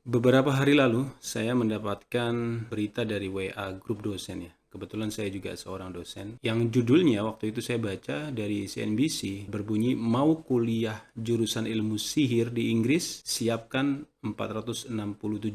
Beberapa hari lalu, saya mendapatkan berita dari WA grup dosen ya. Kebetulan saya juga seorang dosen. Yang judulnya waktu itu saya baca dari CNBC berbunyi mau kuliah jurusan ilmu sihir di Inggris, siapkan 467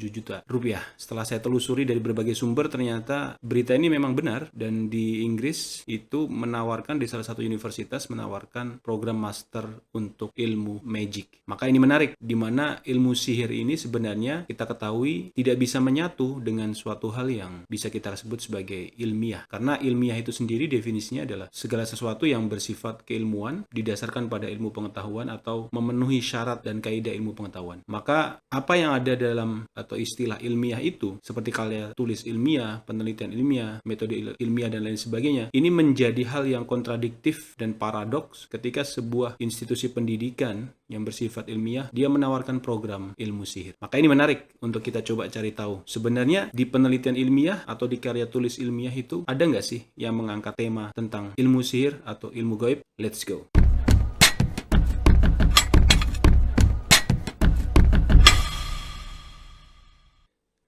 juta rupiah. Setelah saya telusuri dari berbagai sumber, ternyata berita ini memang benar dan di Inggris itu menawarkan di salah satu universitas menawarkan program master untuk ilmu magic. Maka ini menarik di mana ilmu sihir ini sebenarnya kita ketahui tidak bisa menyatu dengan suatu hal yang bisa kita sebut sebagai ilmiah. Karena ilmiah itu sendiri definisinya adalah segala sesuatu yang bersifat keilmuan didasarkan pada ilmu pengetahuan atau memenuhi syarat dan kaidah ilmu pengetahuan. Maka apa yang ada dalam atau istilah ilmiah itu seperti karya tulis ilmiah, penelitian ilmiah, metode ilmiah dan lain sebagainya, ini menjadi hal yang kontradiktif dan paradoks ketika sebuah institusi pendidikan yang bersifat ilmiah dia menawarkan program ilmu sihir. Maka ini menarik untuk kita coba cari tahu. Sebenarnya di penelitian ilmiah atau di karya tulis ilmiah itu ada nggak sih yang mengangkat tema tentang ilmu sihir atau ilmu gaib? Let's go.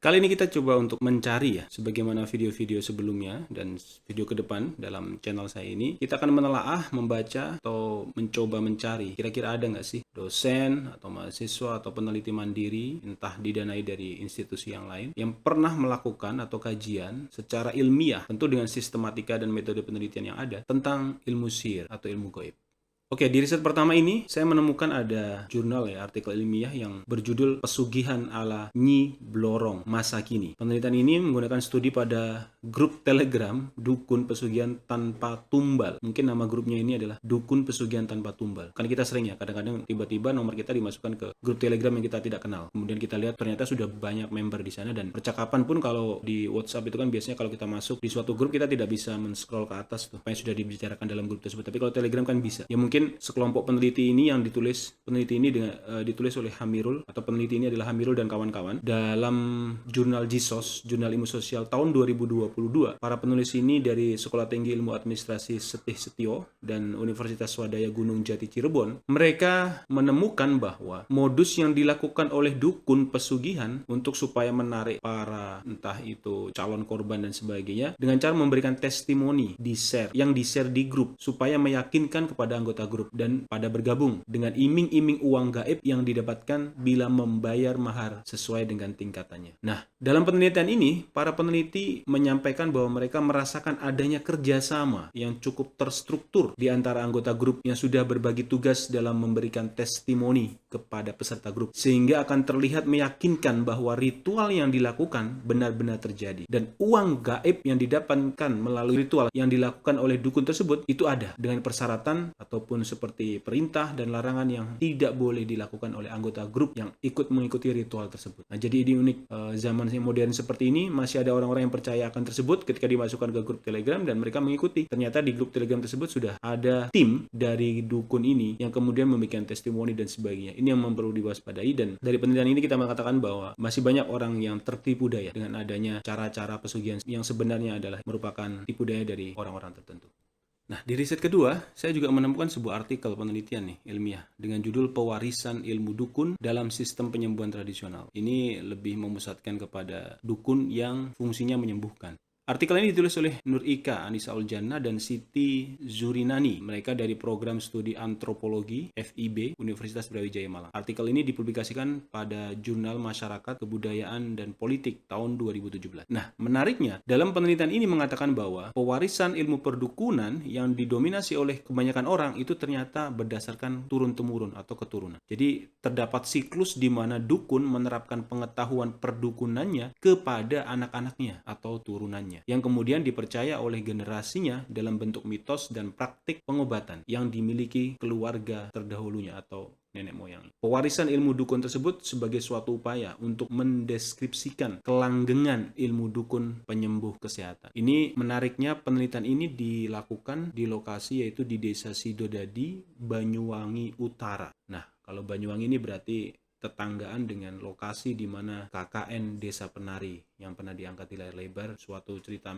Kali ini kita coba untuk mencari ya, sebagaimana video-video sebelumnya dan video ke depan dalam channel saya ini, kita akan menelaah, membaca, atau mencoba mencari kira-kira ada nggak sih dosen atau mahasiswa atau peneliti mandiri, entah didanai dari institusi yang lain, yang pernah melakukan atau kajian secara ilmiah, tentu dengan sistematika dan metode penelitian yang ada, tentang ilmu sihir atau ilmu gaib. Oke, di riset pertama ini saya menemukan ada jurnal ya, artikel ilmiah yang berjudul Pesugihan ala Nyi Blorong masa kini. Penelitian ini menggunakan studi pada grup Telegram Dukun Pesugihan Tanpa Tumbal. Mungkin nama grupnya ini adalah Dukun Pesugihan Tanpa Tumbal. Kan kita sering ya, kadang-kadang tiba-tiba nomor kita dimasukkan ke grup Telegram yang kita tidak kenal. Kemudian kita lihat ternyata sudah banyak member di sana dan percakapan pun kalau di WhatsApp itu kan biasanya kalau kita masuk di suatu grup kita tidak bisa men-scroll ke atas tuh, apa yang sudah dibicarakan dalam grup tersebut. Tapi kalau Telegram kan bisa. Ya mungkin sekelompok peneliti ini yang ditulis ditulis oleh Hamirul atau peneliti ini adalah Hamirul dan kawan-kawan dalam jurnal JISOS, Jurnal Ilmu Sosial tahun 2022. Para penulis ini dari Sekolah Tinggi Ilmu Administrasi Setih Setio dan Universitas Swadaya Gunung Jati Cirebon. Mereka menemukan bahwa modus yang dilakukan oleh dukun pesugihan untuk supaya menarik para entah itu calon korban dan sebagainya dengan cara memberikan testimoni di share di grup supaya meyakinkan kepada anggota grup dan pada bergabung dengan iming-iming uang gaib yang didapatkan bila membayar mahar sesuai dengan tingkatannya. Nah, dalam penelitian ini, para peneliti menyampaikan bahwa mereka merasakan adanya kerjasama yang cukup terstruktur di antara anggota grup yang sudah berbagi tugas dalam memberikan testimoni kepada peserta grup, sehingga akan terlihat meyakinkan bahwa ritual yang dilakukan benar-benar terjadi dan uang gaib yang didapatkan melalui ritual yang dilakukan oleh dukun tersebut itu ada dengan persyaratan ataupun seperti perintah dan larangan yang tidak boleh dilakukan oleh anggota grup yang ikut mengikuti ritual tersebut. Nah, jadi ini unik, zaman modern seperti ini masih ada orang-orang yang percaya akan tersebut ketika dimasukkan ke grup Telegram dan mereka mengikuti. Ternyata di grup Telegram tersebut sudah ada tim dari dukun ini yang kemudian memberikan testimoni dan sebagainya. Ini yang perlu diwaspadai dan dari penelitian ini kita mengatakan bahwa masih banyak orang yang tertipu daya dengan adanya cara-cara pesugihan yang sebenarnya adalah merupakan tipu daya dari orang-orang tertentu. Nah, di riset kedua, saya juga menemukan sebuah artikel penelitian nih, ilmiah, dengan judul Pewarisan Ilmu Dukun dalam Sistem Penyembuhan Tradisional. Ini lebih memusatkan kepada dukun yang fungsinya menyembuhkan. Artikel ini ditulis oleh Nur Ika, Anissa Uljannah, dan Siti Zurinani. Mereka dari program studi antropologi FIB Universitas Brawijaya Malang. Artikel ini dipublikasikan pada Jurnal Masyarakat, Kebudayaan, dan Politik tahun 2017. Nah, menariknya, dalam penelitian ini mengatakan bahwa pewarisan ilmu perdukunan yang didominasi oleh kebanyakan orang itu ternyata berdasarkan turun-temurun atau keturunan. Jadi, terdapat siklus di mana dukun menerapkan pengetahuan perdukunannya kepada anak-anaknya atau turunannya, yang kemudian dipercaya oleh generasinya dalam bentuk mitos dan praktik pengobatan yang dimiliki keluarga terdahulunya atau nenek moyang. Pewarisan ilmu dukun tersebut sebagai suatu upaya untuk mendeskripsikan kelanggengan ilmu dukun penyembuh kesehatan. Ini menariknya penelitian ini dilakukan di lokasi yaitu di Desa Sidodadi, Banyuwangi Utara. Nah, kalau Banyuwangi ini berarti tetanggaan dengan lokasi di mana KKN Desa Penari yang pernah diangkat di layar lebar, suatu cerita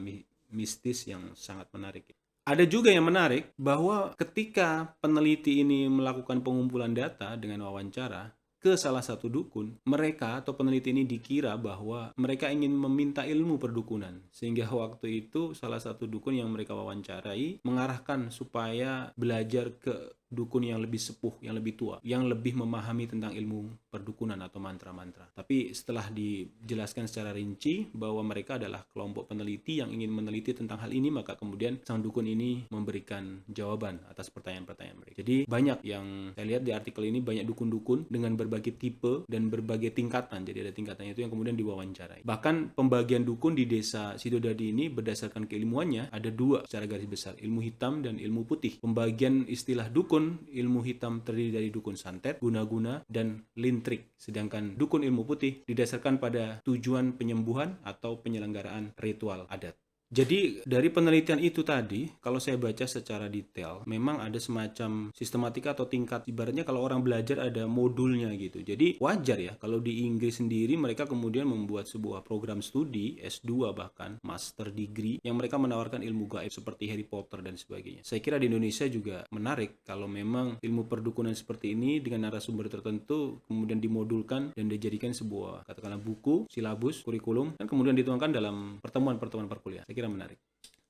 mistis yang sangat menarik. Ada juga yang menarik bahwa ketika peneliti ini melakukan pengumpulan data dengan wawancara, ke salah satu dukun, mereka atau peneliti ini dikira bahwa mereka ingin meminta ilmu perdukunan. Sehingga waktu itu salah satu dukun yang mereka wawancarai mengarahkan supaya belajar ke dukun yang lebih sepuh, yang lebih tua, yang lebih memahami tentang ilmu perdukunan atau mantra-mantra. Tapi setelah dijelaskan secara rinci bahwa mereka adalah kelompok peneliti yang ingin meneliti tentang hal ini, maka kemudian sang dukun ini memberikan jawaban atas pertanyaan-pertanyaan mereka. Jadi banyak yang saya lihat di artikel ini, banyak dukun-dukun dengan berbagai tipe dan berbagai tingkatan. Jadi ada tingkatannya itu yang kemudian diwawancarai. Bahkan pembagian dukun di desa Sidodadi ini berdasarkan keilmuannya ada dua secara garis besar, ilmu hitam dan ilmu putih. Pembagian istilah dukun, ilmu hitam terdiri dari dukun santet, guna-guna, dan lintrik. Sedangkan dukun ilmu putih didasarkan pada tujuan penyembuhan atau penyelenggaraan ritual adat. Jadi dari penelitian itu tadi, kalau saya baca secara detail, memang ada semacam sistematika atau tingkat, ibaratnya kalau orang belajar ada modulnya gitu. Jadi wajar ya kalau di Inggris sendiri mereka kemudian membuat sebuah program studi S2 bahkan master degree yang mereka menawarkan ilmu gaib seperti Harry Potter dan sebagainya. Saya kira di Indonesia juga menarik kalau memang ilmu perdukunan seperti ini dengan narasumber tertentu kemudian dimodulkan dan dijadikan sebuah katakanlah buku, silabus, kurikulum, dan kemudian dituangkan dalam pertemuan-pertemuan perkuliahan. Kira menarik.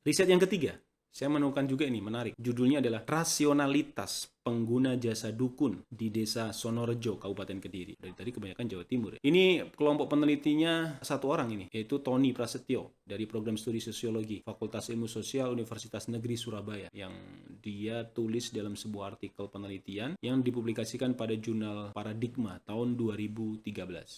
Riset yang ketiga, saya menemukan juga ini menarik. Judulnya adalah Rasionalitas Pengguna Jasa Dukun di Desa Sonorejo, Kabupaten Kediri. Dari tadi kebanyakan Jawa Timur. Ini kelompok penelitinya satu orang ini, yaitu Tony Prasetyo dari Program Studi Sosiologi Fakultas Ilmu Sosial Universitas Negeri Surabaya, yang dia tulis dalam sebuah artikel penelitian yang dipublikasikan pada jurnal Paradigma tahun 2013.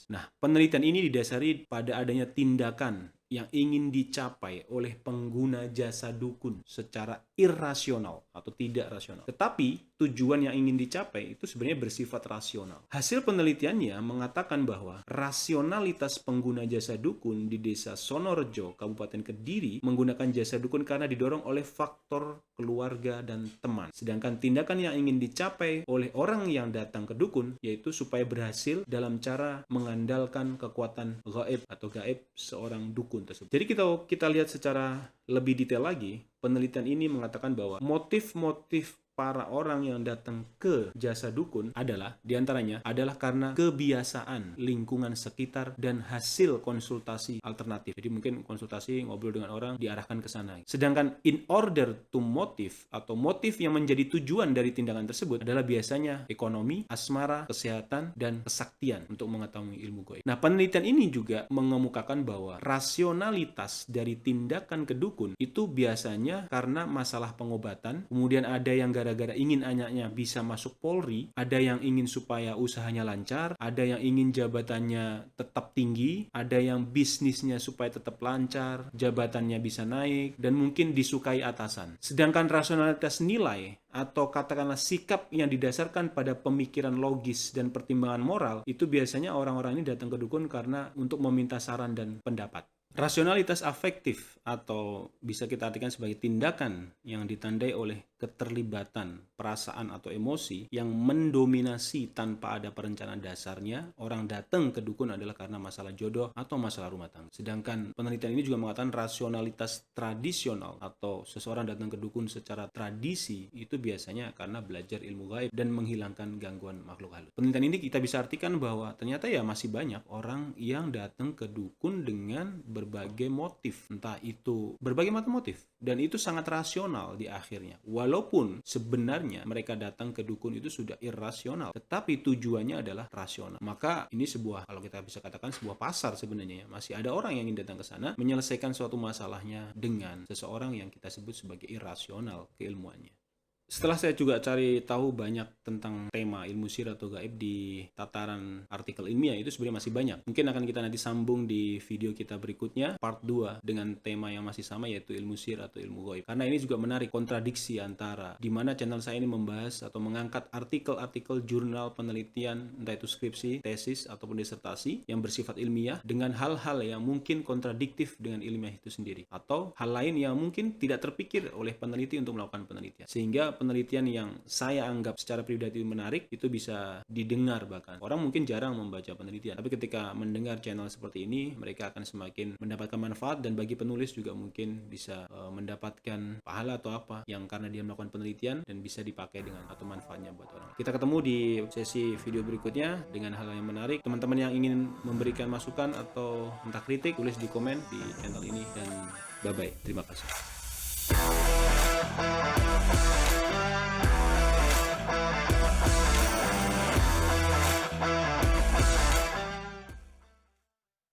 Nah, penelitian ini didasari pada adanya tindakan yang ingin dicapai oleh pengguna jasa dukun secara irasional atau tidak rasional. Tetapi tujuan yang ingin dicapai itu sebenarnya bersifat rasional. Hasil penelitiannya mengatakan bahwa rasionalitas pengguna jasa dukun di Desa Sonorejo, Kabupaten Kediri menggunakan jasa dukun karena didorong oleh faktor keluarga dan teman. Sedangkan tindakan yang ingin dicapai oleh orang yang datang ke dukun yaitu supaya berhasil dalam cara mengandalkan kekuatan gaib atau gaib seorang dukun tersebut. Jadi kita lihat secara lebih detail lagi, penelitian ini mengatakan bahwa motif-motif para orang yang datang ke jasa dukun adalah, diantaranya adalah karena kebiasaan lingkungan sekitar dan hasil konsultasi alternatif. Jadi mungkin konsultasi, ngobrol dengan orang, diarahkan ke sana. Sedangkan in order to motive atau motif yang menjadi tujuan dari tindakan tersebut adalah biasanya ekonomi, asmara, kesehatan, dan kesaktian untuk mengetahui ilmu gaib. Nah, penelitian ini juga mengemukakan bahwa rasionalitas dari tindakan ke dukun itu biasanya karena masalah pengobatan, kemudian ada yang gara-gara ingin anaknya bisa masuk Polri, ada yang ingin supaya usahanya lancar, ada yang ingin jabatannya tetap tinggi, ada yang bisnisnya supaya tetap lancar, jabatannya bisa naik, dan mungkin disukai atasan. Sedangkan rasionalitas nilai atau katakanlah sikap yang didasarkan pada pemikiran logis dan pertimbangan moral, itu biasanya orang-orang ini datang ke dukun karena untuk meminta saran dan pendapat. Rasionalitas afektif atau bisa kita artikan sebagai tindakan yang ditandai oleh keterlibatan perasaan atau emosi yang mendominasi tanpa ada perencanaan dasarnya. Orang datang ke dukun adalah karena masalah jodoh atau masalah rumah tangga. Sedangkan penelitian ini juga mengatakan rasionalitas tradisional atau seseorang datang ke dukun secara tradisi itu biasanya karena belajar ilmu gaib dan menghilangkan gangguan makhluk halus. Penelitian ini kita bisa artikan bahwa ternyata ya masih banyak orang yang datang ke dukun dengan berbagai motif, entah itu berbagai macam motif, dan itu sangat rasional di akhirnya. Walaupun sebenarnya mereka datang ke dukun itu sudah irasional, tetapi tujuannya adalah rasional. Maka ini sebuah, kalau kita bisa katakan sebuah pasar sebenarnya ya. Masih ada orang yang ingin datang ke sana menyelesaikan suatu masalahnya dengan seseorang yang kita sebut sebagai irasional keilmuannya. Setelah saya juga cari tahu banyak tentang tema ilmu sihir atau gaib di tataran artikel ilmiah, itu sebenarnya masih banyak. Mungkin akan kita nanti sambung di video kita berikutnya, part 2, dengan tema yang masih sama, yaitu ilmu sihir atau ilmu gaib. Karena ini juga menarik kontradiksi antara di mana channel saya ini membahas atau mengangkat artikel-artikel jurnal penelitian, entah itu skripsi, tesis, ataupun disertasi yang bersifat ilmiah, dengan hal-hal yang mungkin kontradiktif dengan ilmiah itu sendiri. Atau hal lain yang mungkin tidak terpikir oleh peneliti untuk melakukan penelitian. Sehingga penelitian yang saya anggap secara pribadi menarik, itu bisa didengar bahkan. Orang mungkin jarang membaca penelitian, tapi ketika mendengar channel seperti ini, mereka akan semakin mendapatkan manfaat, dan bagi penulis juga mungkin bisa mendapatkan pahala atau apa yang karena dia melakukan penelitian dan bisa dipakai dengan atau manfaatnya buat orang. Kita ketemu di sesi video berikutnya dengan hal yang menarik. Teman-teman yang ingin memberikan masukan atau entah kritik, tulis di komen di channel ini, dan bye-bye. Terima kasih.